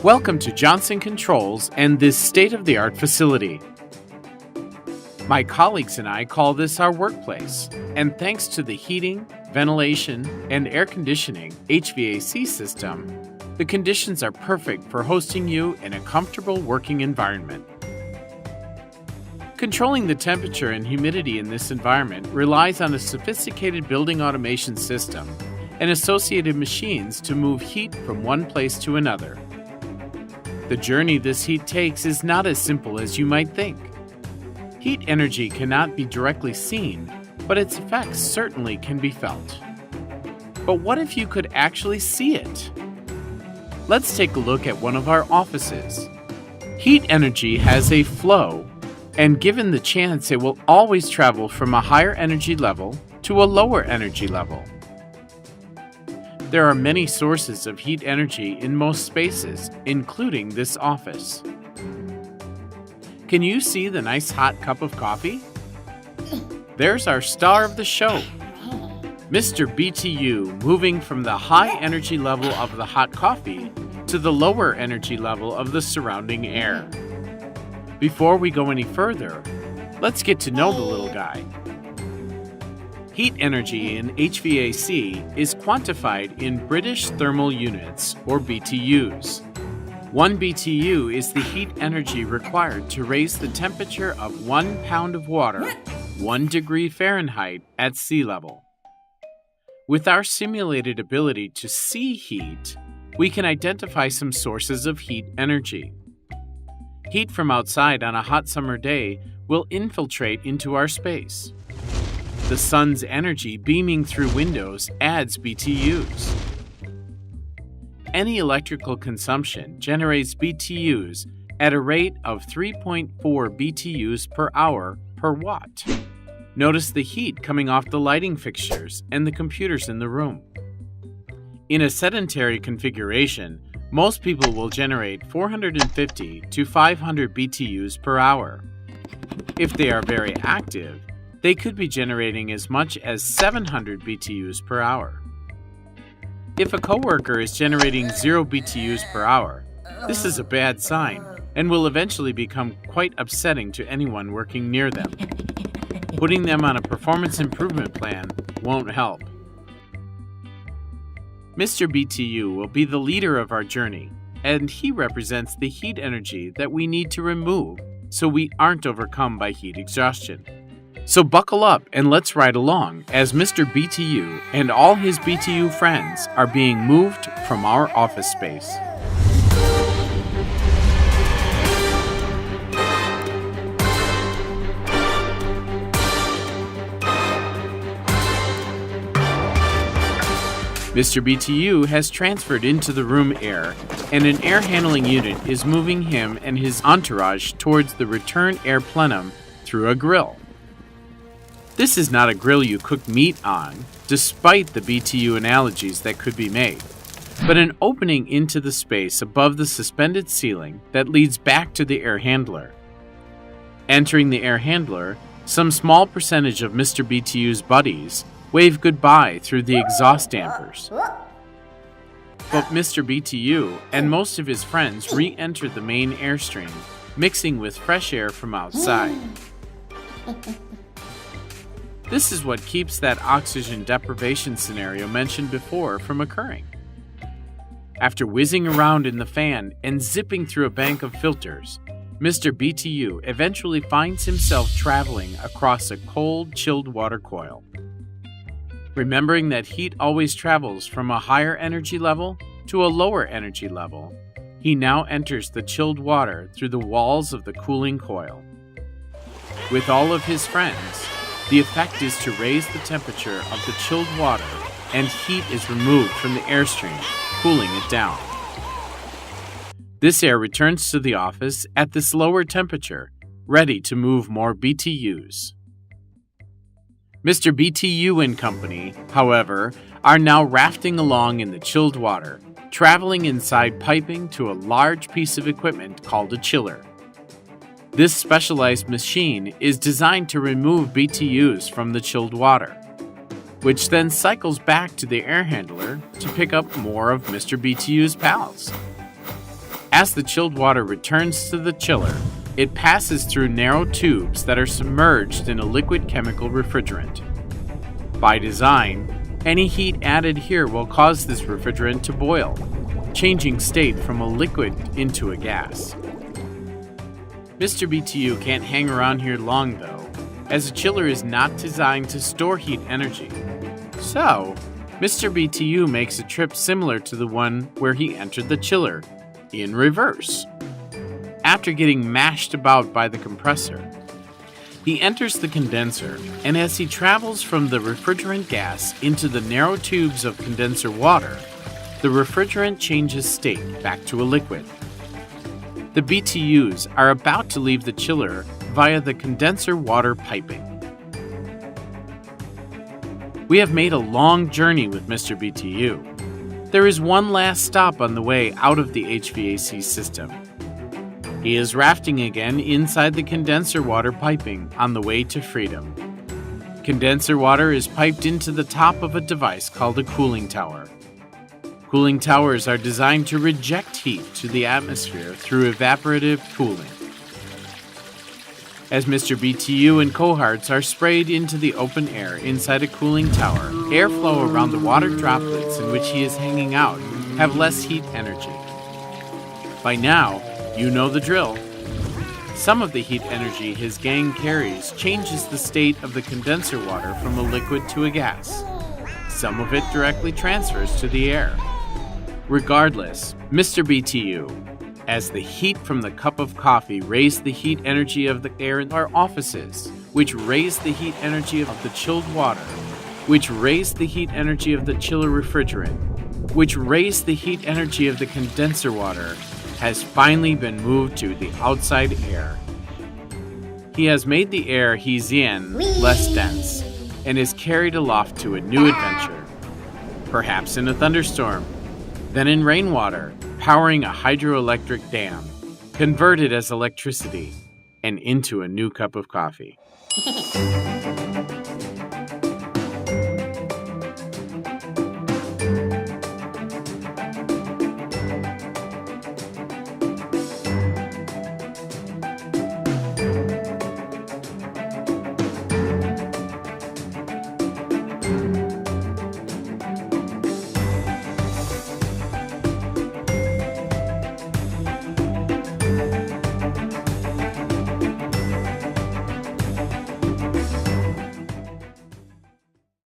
Welcome to Johnson Controls and this state-of-the-art facility. My colleagues and I call this our workplace, and thanks to the heating, ventilation, and air conditioning HVAC system, the conditions are perfect for hosting you in a comfortable working environment. Controlling the temperature and humidity in this environment relies on a sophisticated building automation system and associated machines to move heat from one place to another. The journey this heat takes is not as simple as you might think. Heat energy cannot be directly seen, but its effects certainly can be felt. But what if you could actually see it? Let's take a look at one of our offices. Heat energy has a flow, and given the chance, it will always travel from a higher energy level to a lower energy level. There are many sources of heat energy in most spaces, including this office. Can you see the nice hot cup of coffee? There's our star of the show, Mr. BTU, moving from the high energy level of the hot coffee to the lower energy level of the surrounding air. Before we go any further, let's get to know the little guy. Heat energy in HVAC is quantified in British Thermal Units, or BTUs. 1 BTU is the heat energy required to raise the temperature of 1 pound of water 1 degree Fahrenheit at sea level. With our simulated ability to see heat, we can identify some sources of heat energy. Heat from outside on a hot summer day will infiltrate into our space. The sun's energy beaming through windows adds BTUs. Any electrical consumption generates BTUs at a rate of 3.4 BTUs per hour per watt. Notice the heat coming off the lighting fixtures and the computers in the room. In a sedentary configuration, most people will generate 450 to 500 BTUs per hour. If they are very active, they could be generating as much as 700 BTUs per hour. If a coworker is generating 0 BTUs per hour, this is a bad sign and will eventually become quite upsetting to anyone working near them. Putting them on a performance improvement plan won't help. Mr. BTU will be the leader of our journey, and he represents the heat energy that we need to remove so we aren't overcome by heat exhaustion. So buckle up and let's ride along as Mr. BTU and all his BTU friends are being moved from our office space. Mr. BTU has transferred into the room air, and an air handling unit is moving him and his entourage towards the return air plenum through a grill. This is not a grill you cook meat on, despite the BTU analogies that could be made, but an opening into the space above the suspended ceiling that leads back to the air handler. Entering the air handler, some small percentage of Mr. BTU's buddies wave goodbye through the exhaust dampers. But Mr. BTU and most of his friends re-enter the main airstream, mixing with fresh air from outside. This is what keeps that oxygen deprivation scenario mentioned before from occurring. After whizzing around in the fan and zipping through a bank of filters, Mr. BTU eventually finds himself traveling across a cold, chilled water coil. Remembering that heat always travels from a higher energy level to a lower energy level, he now enters the chilled water through the walls of the cooling coil. With all of his friends, the effect is to raise the temperature of the chilled water, and heat is removed from the airstream, cooling it down. This air returns to the office at this lower temperature, ready to move more BTUs. Mr. BTU and company, however, are now rafting along in the chilled water, traveling inside piping to a large piece of equipment called a chiller. This specialized machine is designed to remove BTUs from the chilled water, which then cycles back to the air handler to pick up more of Mr. BTU's pals. As the chilled water returns to the chiller, it passes through narrow tubes that are submerged in a liquid chemical refrigerant. By design, any heat added here will cause this refrigerant to boil, changing state from a liquid into a gas. Mr. BTU can't hang around here long though, as a chiller is not designed to store heat energy. So, Mr. BTU makes a trip similar to the one where he entered the chiller, in reverse. After getting mashed about by the compressor, he enters the condenser, and as he travels from the refrigerant gas into the narrow tubes of condenser water, the refrigerant changes state back to a liquid. The BTUs are about to leave the chiller via the condenser water piping. We have made a long journey with Mr. BTU. There is one last stop on the way out of the HVAC system. He is rafting again inside the condenser water piping on the way to freedom. Condenser water is piped into the top of a device called a cooling tower. Cooling towers are designed to reject heat to the atmosphere through evaporative cooling. As Mr. BTU and cohorts are sprayed into the open air inside a cooling tower, airflow around the water droplets in which he is hanging out have less heat energy. By now, you know the drill. Some of the heat energy his gang carries changes the state of the condenser water from a liquid to a gas. Some of it directly transfers to the air. Regardless, Mr. BTU, as the heat from the cup of coffee raised the heat energy of the air in our offices, which raised the heat energy of the chilled water, which raised the heat energy of the chiller refrigerant, which raised the heat energy of the condenser water, has finally been moved to the outside air. He has made the air he's in less dense and is carried aloft to a new adventure, perhaps in a thunderstorm, then in rainwater, powering a hydroelectric dam, converted as electricity, and into a new cup of coffee.